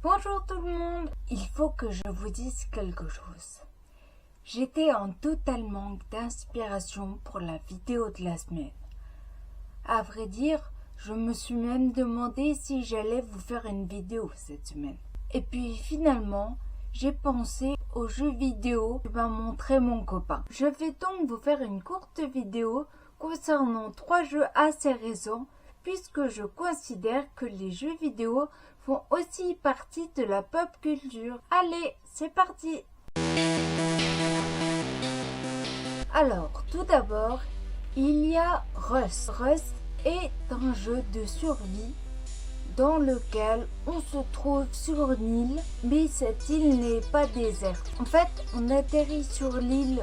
Bonjour tout le monde, il faut que je vous dise quelque chose. J'étais en total manque d'inspiration pour la vidéo de la semaine. À vrai dire, je me suis même demandé si j'allais vous faire une vidéo cette semaine. Et puis finalement, j'ai pensé aux jeux vidéo que m'a montré mon copain. Je vais donc vous faire une courte vidéo concernant 3 jeux assez récents puisque je considère que les jeux vidéo font aussi partie de la pop culture. Allez, c'est parti! Alors, tout d'abord, il y a Rust. Rust est un jeu de survie dans lequel on se trouve sur une île, mais cette île n'est pas déserte. En fait, on atterrit sur l'île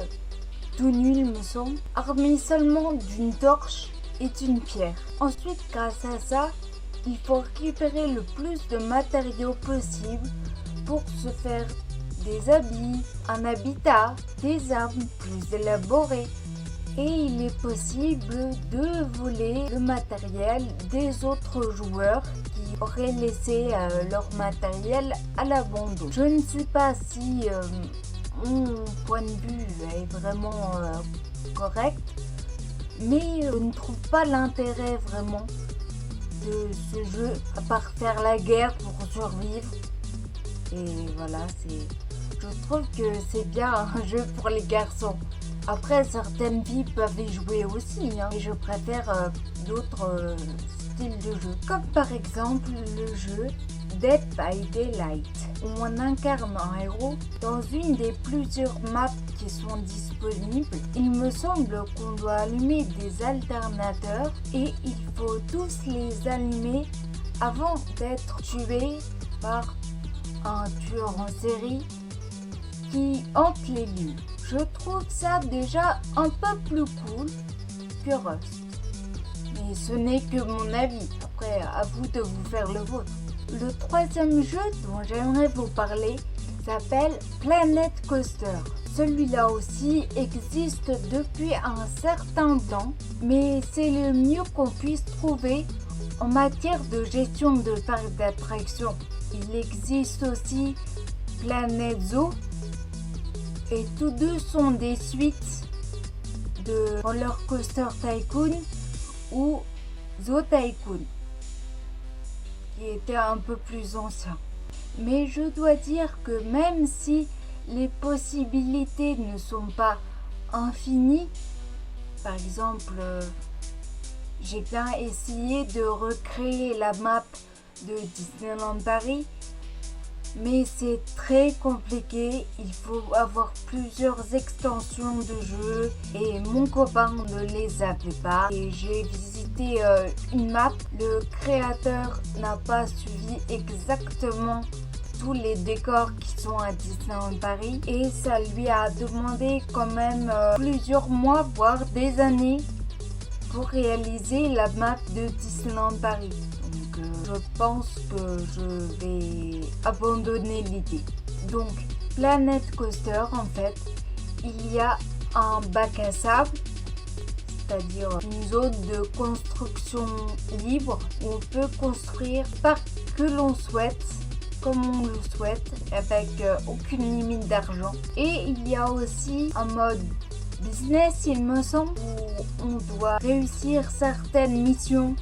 tout nu, il me semble, armé seulement d'une torche et d'une pierre. Ensuite, grâce à ça, il faut récupérer le plus de matériaux possible pour se faire des habits, un habitat, des armes plus élaborées. Et il est possible de voler le matériel des autres joueurs qui auraient laissé leur matériel à l'abandon. Je ne sais pas si mon point de vue est vraiment correct, mais je ne trouve pas l'intérêt vraiment de ce jeu à part faire la guerre pour survivre. Et voilà, je trouve que c'est bien un jeu pour les garçons. Après, certaines filles peuvent y jouer aussi, mais je préfère d'autres styles de jeu. Comme par exemple le jeu Dead by Daylight, où on incarne un héros dans une des plusieurs maps qui sont disponibles. Il me semble qu'on doit allumer des alternateurs et il faut tous les allumer avant d'être tué par un tueur en série qui hante les lieux. Je trouve ça déjà un peu plus cool que Rust. Mais ce n'est que mon avis. Après, à vous de vous faire le vôtre. Le troisième jeu dont j'aimerais vous parler s'appelle Planet Coaster. Celui-là aussi existe depuis un certain temps, mais c'est le mieux qu'on puisse trouver en matière de gestion de parc d'attractions. Il existe aussi Planet Zoo et tous deux sont des suites de Roller Coaster Tycoon ou Zoo Tycoon, qui était un peu plus ancien. Mais je dois dire que même si les possibilités ne sont pas infinies, par exemple, j'ai bien essayé de recréer la map de Disneyland Paris, mais c'est très compliqué, il faut avoir plusieurs extensions de jeu et mon copain ne les avait pas. Et j'ai visité une map, le créateur n'a pas suivi exactement tous les décors qui sont à Disneyland Paris et ça lui a demandé quand même plusieurs mois, voire des années pour réaliser la map de Disneyland Paris. Je pense que je vais abandonner l'idée. Donc, Planet Coaster, en fait, il y a un bac à sable, c'est-à-dire une zone de construction libre où on peut construire parc que l'on souhaite, comme on le souhaite, avec aucune limite d'argent. Et il y a aussi un mode business, il me semble, où on doit réussir certaines missions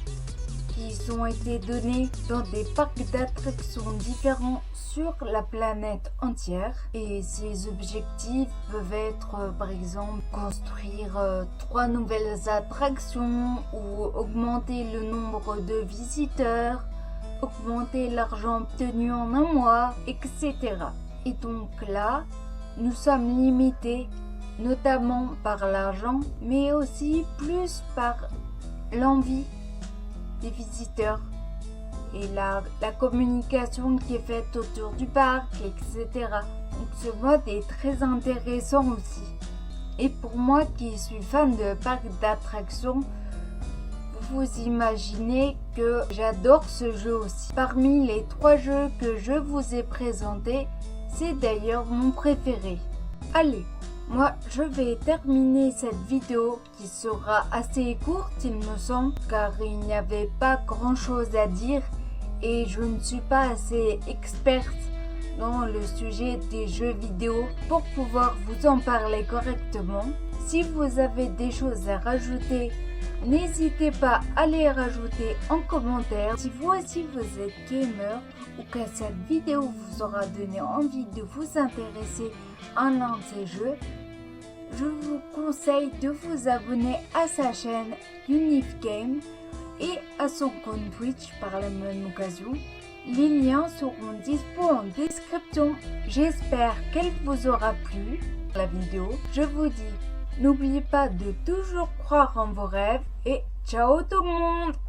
qui ont été donnés dans des parcs d'attractions différents sur la planète entière. Et ces objectifs peuvent être par exemple construire 3 nouvelles attractions ou augmenter le nombre de visiteurs, augmenter l'argent obtenu en un mois, etc. Et donc là, nous sommes limités notamment par l'argent, mais aussi plus par l'envie des visiteurs et la communication qui est faite autour du parc, etc. Donc ce mode est très intéressant aussi. Et pour moi qui suis fan de parcs d'attractions, vous imaginez que j'adore ce jeu aussi. Parmi les 3 jeux que je vous ai présentés, c'est d'ailleurs mon préféré. Allez, moi je vais terminer cette vidéo qui sera assez courte il me semble, car il n'y avait pas grand chose à dire et je ne suis pas assez experte dans le sujet des jeux vidéo pour pouvoir vous en parler correctement. Si vous avez des choses à rajouter, n'hésitez pas à les rajouter en commentaire. Si vous aussi vous êtes gamer ou que cette vidéo vous aura donné envie de vous intéresser à l'un de ces jeux, je vous conseille de vous abonner à sa chaîne Unif Game et à son compte Twitch par la même occasion. Les liens seront dispo en description. J'espère qu'elle vous aura plu, la vidéo. Je vous dis, n'oubliez pas de toujours croire en vos rêves et ciao tout le monde!